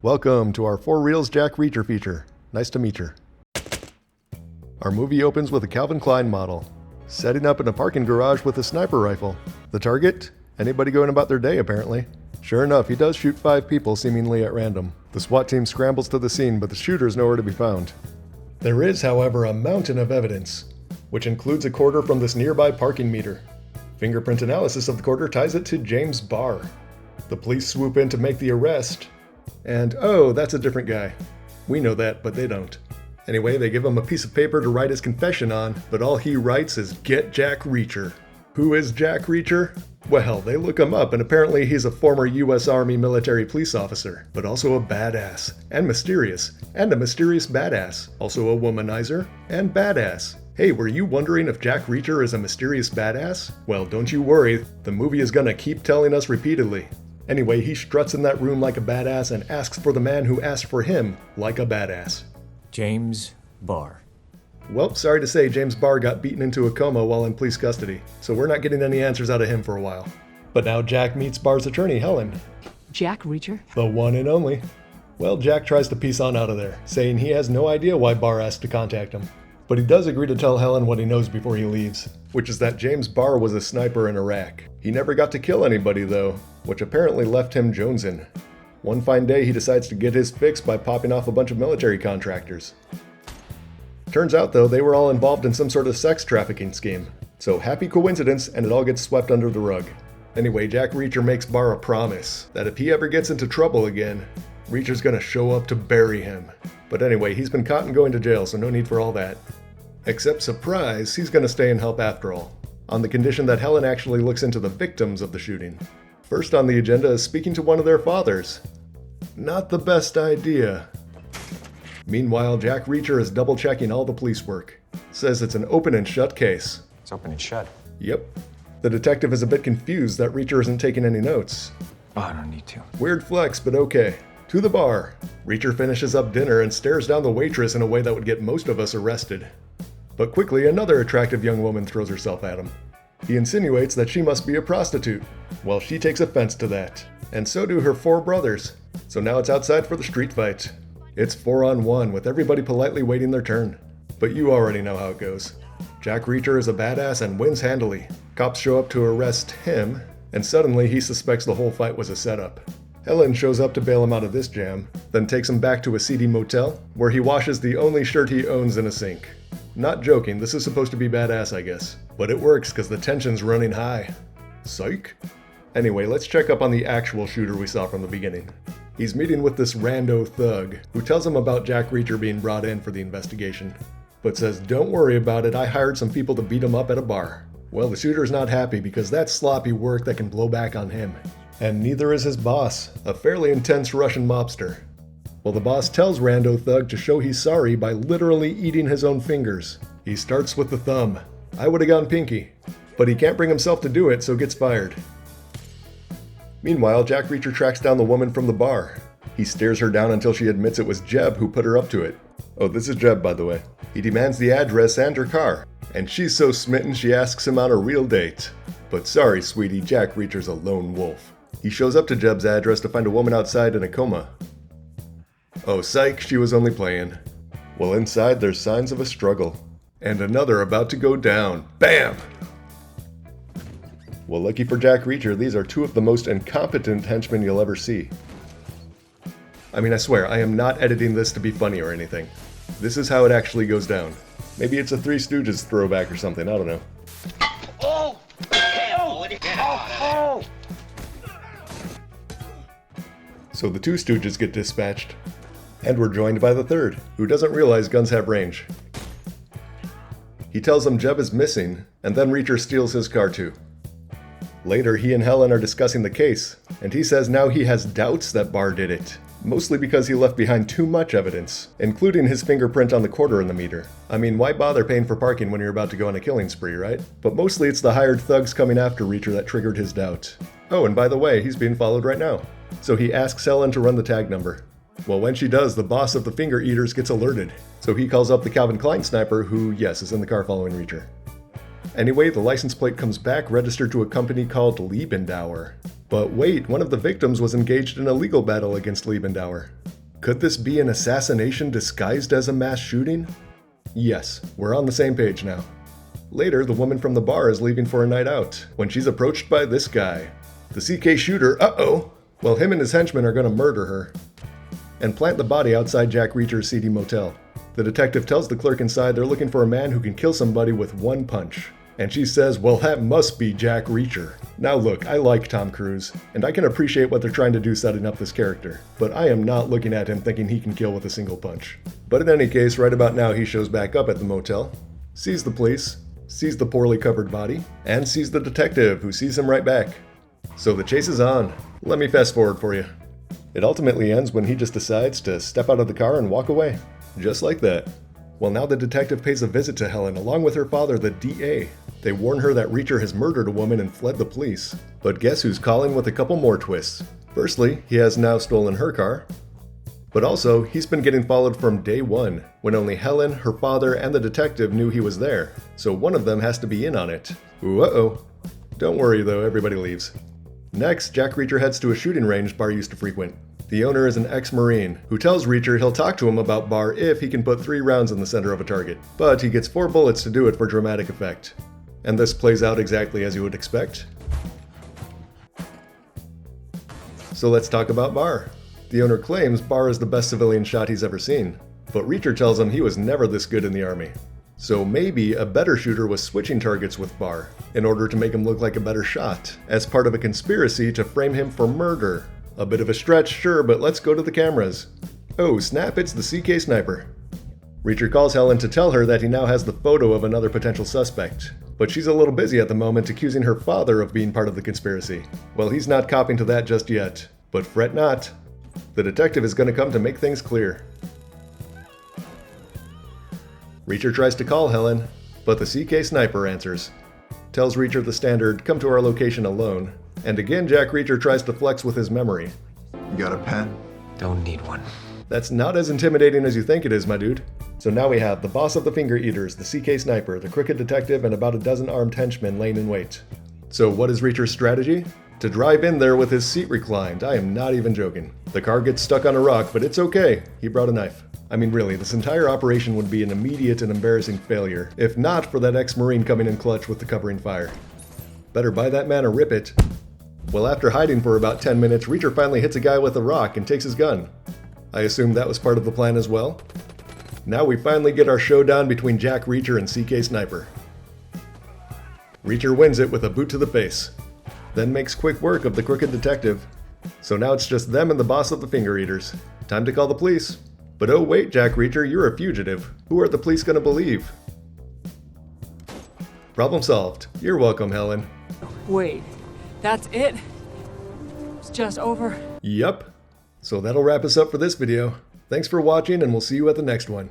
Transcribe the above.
Welcome to our Four Reels Jack Reacher feature. Nice to meet you. Our movie opens with a Calvin Klein model, setting up in a parking garage with a sniper rifle. The target? Anybody going about their day, apparently. Sure enough, he does shoot 5 people seemingly at random. The SWAT team scrambles to the scene, but the shooter is nowhere to be found. There is, however, a mountain of evidence, which includes a quarter from this nearby parking meter. Fingerprint analysis of the quarter ties it to James Barr. The police swoop in to make the arrest, and oh, that's a different guy. We know that, but they don't. Anyway, they give him a piece of paper to write his confession on, but all he writes is "Get Jack Reacher." Who is Jack Reacher? Well, they look him up, and apparently he's a former US Army military police officer, but also a badass, and a mysterious badass, also a womanizer, and badass. Hey, were you wondering if Jack Reacher is a mysterious badass? Well, don't you worry, the movie is gonna keep telling us repeatedly. Anyway, he struts in that room like a badass and asks for the man who asked for him like a badass. James Barr. Well, sorry to say, James Barr got beaten into a coma while in police custody, so we're not getting any answers out of him for a while. But now Jack meets Barr's attorney, Helen. Jack Reacher? The one and only. Well, Jack tries to peace on out of there, saying he has no idea why Barr asked to contact him. But he does agree to tell Helen what he knows before he leaves, which is that James Barr was a sniper in Iraq. He never got to kill anybody though, which apparently left him jonesing. One fine day he decides to get his fix by popping off a bunch of military contractors. Turns out though, they were all involved in some sort of sex trafficking scheme. So happy coincidence, and it all gets swept under the rug. Anyway, Jack Reacher makes Barr a promise that if he ever gets into trouble again, Reacher's gonna show up to bury him. But anyway, he's been caught and going to jail, so no need for all that. Except, surprise, he's gonna stay and help after all, on the condition that Helen actually looks into the victims of the shooting. First on the agenda is speaking to one of their fathers. Not the best idea. Meanwhile, Jack Reacher is double-checking all the police work. Says it's an open and shut case. It's open and shut. Yep. The detective is a bit confused that Reacher isn't taking any notes. Oh, I don't need to. Weird flex, but okay. To the bar. Reacher finishes up dinner and stares down the waitress in a way that would get most of us arrested. But quickly, another attractive young woman throws herself at him. He insinuates that she must be a prostitute. Well, she takes offense to that. And so do her 4 brothers. So now it's outside for the street fight. It's 4-on-1 with everybody politely waiting their turn. But you already know how it goes. Jack Reacher is a badass and wins handily. Cops show up to arrest him, and suddenly he suspects the whole fight was a setup. Helen shows up to bail him out of this jam, then takes him back to a seedy motel, where he washes the only shirt he owns in a sink. Not joking, this is supposed to be badass, I guess. But it works because the tension's running high. Psych. Anyway, let's check up on the actual shooter we saw from the beginning. He's meeting with this rando thug, who tells him about Jack Reacher being brought in for the investigation, but says, "Don't worry about it, I hired some people to beat him up at a bar." Well, the shooter's not happy because that's sloppy work that can blow back on him. And neither is his boss, a fairly intense Russian mobster. Well, the boss tells rando thug to show he's sorry by literally eating his own fingers. He starts with the thumb. I would've gone pinky. But he can't bring himself to do it, so gets fired. Meanwhile, Jack Reacher tracks down the woman from the bar. He stares her down until she admits it was Jeb who put her up to it. Oh, this is Jeb, by the way. He demands the address and her car. And she's so smitten she asks him on a real date. But sorry, sweetie, Jack Reacher's a lone wolf. He shows up to Jeb's address to find a woman outside in a coma. Oh, psych, she was only playing. Well, inside there's signs of a struggle. And another about to go down. Bam! Well, lucky for Jack Reacher, these are 2 of the most incompetent henchmen you'll ever see. I mean, I swear, I am not editing this to be funny or anything. This is how it actually goes down. Maybe it's a Three Stooges throwback or something, I don't know. Oh! Oh! So the 2 Stooges get dispatched. And we're joined by the 3rd, who doesn't realize guns have range. He tells them Jeb is missing, and then Reacher steals his car too. Later, he and Helen are discussing the case, and he says now he has doubts that Barr did it. Mostly because he left behind too much evidence, including his fingerprint on the quarter in the meter. I mean, why bother paying for parking when you're about to go on a killing spree, right? But mostly it's the hired thugs coming after Reacher that triggered his doubt. Oh, and by the way, he's being followed right now. So he asks Helen to run the tag number. Well, when she does, the boss of the Finger Eaters gets alerted. So he calls up the Calvin Klein sniper who, yes, is in the car following Reacher. Anyway, the license plate comes back registered to a company called Liebendauer. But wait, one of the victims was engaged in a legal battle against Liebendauer. Could this be an assassination disguised as a mass shooting? Yes, we're on the same page now. Later, the woman from the bar is leaving for a night out when she's approached by this guy. The CK shooter, well, him and his henchmen are going to murder her and plant the body outside Jack Reacher's seedy motel. The detective tells the clerk inside they're looking for a man who can kill somebody with one punch. And she says, well, that must be Jack Reacher. Now look, I like Tom Cruise, and I can appreciate what they're trying to do setting up this character, but I am not looking at him thinking he can kill with a single punch. But in any case, right about now he shows back up at the motel, sees the police, sees the poorly covered body, and sees the detective, who sees him right back. So the chase is on. Let me fast forward for you. It ultimately ends when he just decides to step out of the car and walk away. Just like that. Well, now the detective pays a visit to Helen along with her father, the DA. They warn her that Reacher has murdered a woman and fled the police. But guess who's calling with a couple more twists? Firstly, he has now stolen her car. But also, he's been getting followed from day one, when only Helen, her father, and the detective knew he was there. So one of them has to be in on it. Ooh, Don't worry though, everybody leaves. Next, Jack Reacher heads to a shooting range Barr used to frequent. The owner is an ex-Marine, who tells Reacher he'll talk to him about Barr if he can put 3 rounds in the center of a target. But he gets 4 bullets to do it for dramatic effect. And this plays out exactly as you would expect. So let's talk about Barr. The owner claims Barr is the best civilian shot he's ever seen, but Reacher tells him he was never this good in the army. So maybe a better shooter was switching targets with Barr in order to make him look like a better shot, as part of a conspiracy to frame him for murder. A bit of a stretch, sure, but let's go to the cameras. Oh snap, it's the CK sniper. Reacher calls Helen to tell her that he now has the photo of another potential suspect, but she's a little busy at the moment accusing her father of being part of the conspiracy. Well, he's not copping to that just yet, but fret not. The detective is going to come to make things clear. Reacher tries to call Helen, but the CK sniper answers. Tells Reacher the standard, come to our location alone. And again, Jack Reacher tries to flex with his memory. You got a pen? Don't need one. That's not as intimidating as you think it is, my dude. So now we have the boss of the Finger Eaters, the CK sniper, the crooked detective, and about a dozen armed henchmen laying in wait. So what is Reacher's strategy? To drive in there with his seat reclined. I am not even joking. The car gets stuck on a rock, but it's okay. He brought a knife. I mean, really, this entire operation would be an immediate and embarrassing failure, if not for that ex-Marine coming in clutch with the covering fire. Better buy that man a rip it. Well, after hiding for about 10 minutes, Reacher finally hits a guy with a rock and takes his gun. I assume that was part of the plan as well. Now we finally get our showdown between Jack Reacher and CK Sniper. Reacher wins it with a boot to the face, then makes quick work of the crooked detective. So now it's just them and the boss of the Finger Eaters. Time to call the police. But oh wait, Jack Reacher, you're a fugitive. Who are the police gonna believe? Problem solved. You're welcome, Helen. Wait, that's it? It's just over? Yup. So that'll wrap us up for this video. Thanks for watching, and we'll see you at the next one.